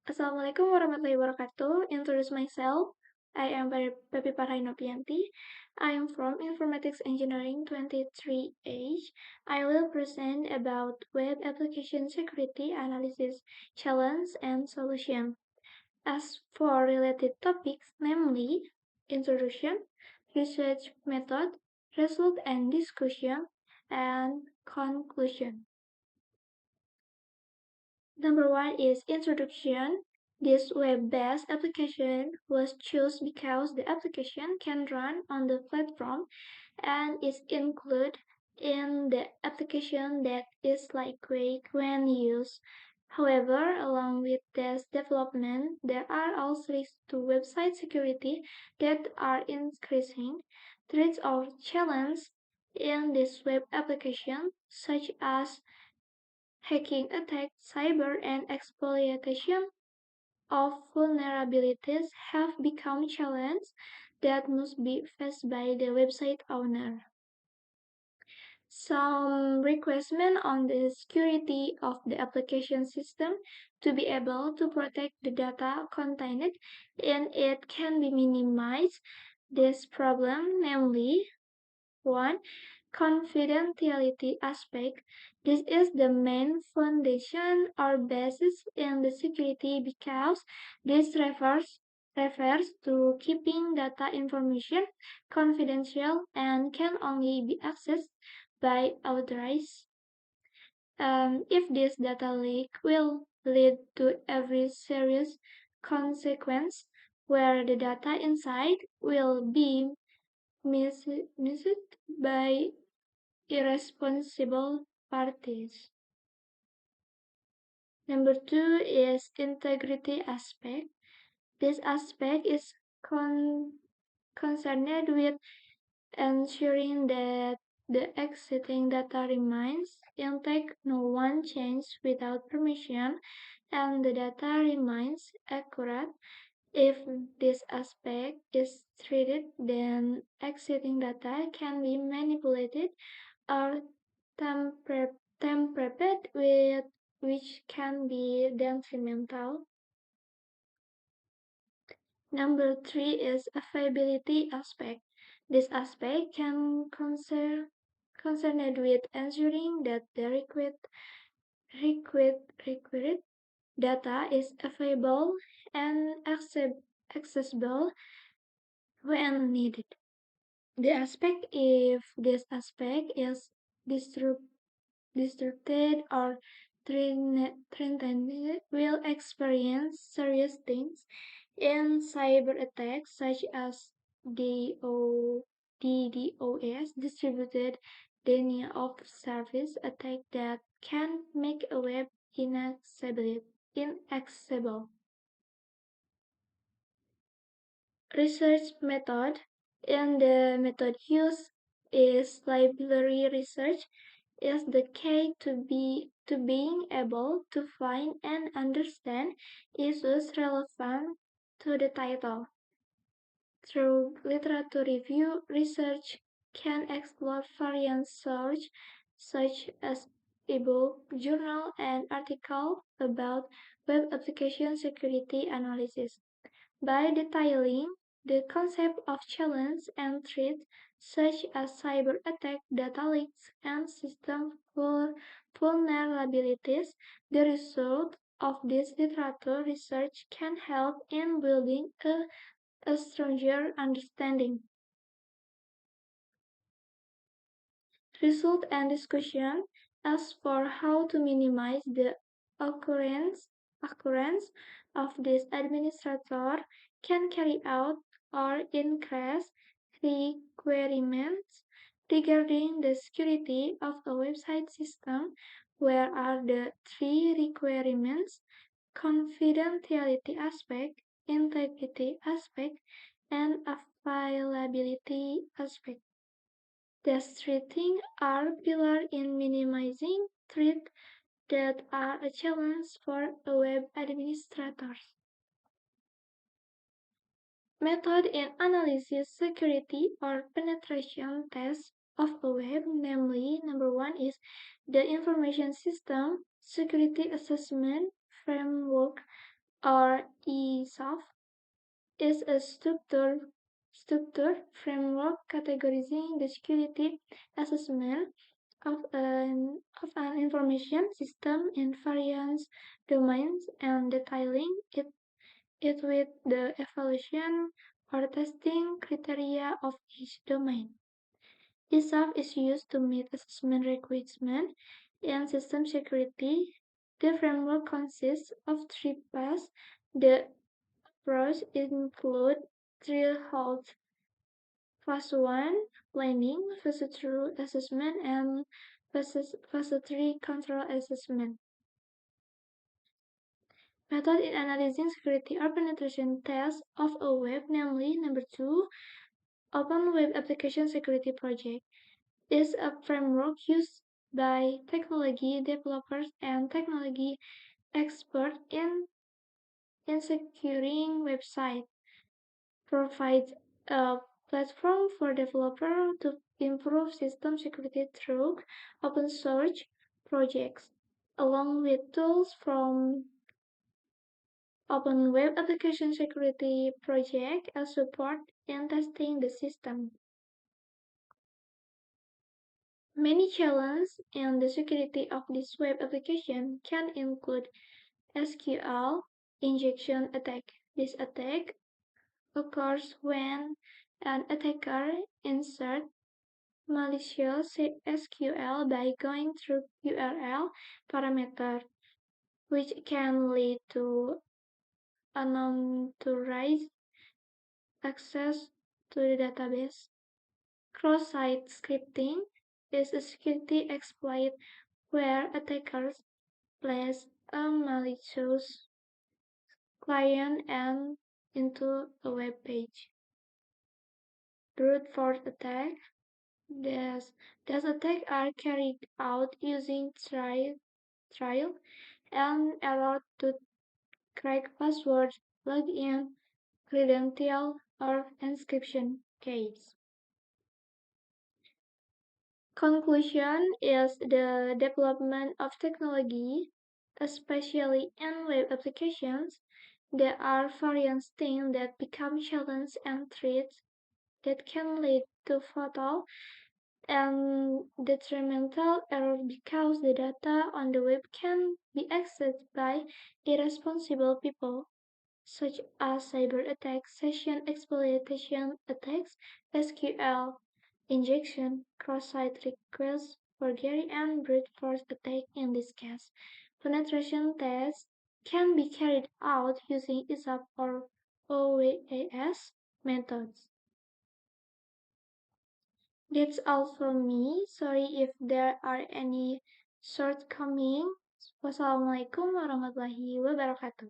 Assalamualaikum warahmatullahi wabarakatuh. Introduce myself. I am Pepi Parhainopianti. I am from Informatics Engineering 23H. I will present about web application security analysis, challenge, and solution. As for related topics, namely introduction, research method, result and discussion, and conclusion. Number one is introduction. This web-based application was chosen because the application can run on the platform and is included in the application that is lightweight when used. However, along with this development, there are also risks to website security that are increasing. Threats or challenges in this web application, such as hacking attacks, cyber and exploitation of vulnerabilities have become challenges that must be faced by the website owner. Some requirements on the security of the application system to be able to protect the data contained in it can be minimized. This problem, namely 1. Confidentiality aspect. This is the main foundation or basis in the security because this refers to keeping data information confidential and can only be accessed by authorized. If this data leak will lead to every serious consequence where the data inside will be misused by irresponsible parties. Number two is integrity aspect. This aspect is concerned with ensuring that the existing data remains intact, no one changes without permission, and the data remains accurate. If this aspect is treated, then existing data can be manipulated or tampered with, which can be detrimental. Number three is availability aspect. This aspect can concerned with ensuring that the required data is available and accessible when needed. The aspect if this aspect is disrupted or threatened will experience serious things in cyber attacks such as DDoS, distributed denial of service attack that can make a web inaccessible. Research method. And the method used is library research is the key to being able to find and understand issues relevant to the title. Through literature review, research can explore various sources such as ebook, journal, and article about web application security analysis. By detailing the concept of challenge and threat, such as cyber attack, data leaks, and system vulnerabilities, the result of this literature research can help in building a stronger understanding. Result and discussion. As for how to minimize the occurrence of this, administrator can carry out or increase requirements regarding the security of a website system. Where are the three requirements: confidentiality aspect, integrity aspect, and availability aspect. These three things are pillars in minimizing threats that are a challenge for a web administrator. Method in analysis security or penetration test of a web, namely, number one is the information system security assessment framework. or ESOF, is a structured framework categorizing the security assessment of an information system in various domains and detailing it with the evaluation or testing criteria of each domain. ESOF is used to meet assessment requirements in system security. The framework consists of three parts. The approach includes three halts: phase 1, planning; phase 2, assessment; and phase 3, control assessment. Method in analyzing security or penetration tests of a web, namely number 2, Open Web Application Security Project, is a framework used by technology developers and technology experts in securing websites, provides a platform for developers to improve system security through open source projects, along with tools from Open Web Application Security Project as support in testing the system. Many challenges in the security of this web application can include SQL injection attack. This attack occurs when an attacker inserts malicious SQL by going through URL parameter, which can lead to unauthorized access to the database. Cross-site scripting is a security exploit where attackers place a malicious client and into a web page. Brute force attack. These attacks are carried out using trial and error to crack passwords, login credentials, or encryption keys. Conclusion is the development of technology, especially in web applications. There are various things that become challenges and threats that can lead to fatal and detrimental errors because the data on the web can be accessed by irresponsible people, such as cyber attacks, session exploitation attacks, SQL injection, cross-site request forgery, and brute force attack. In this case, penetration tests can be carried out using ISAP or OWASP methods. That's all from me. Sorry if there are any shortcomings. Wassalamualaikum warahmatullahi wabarakatuh.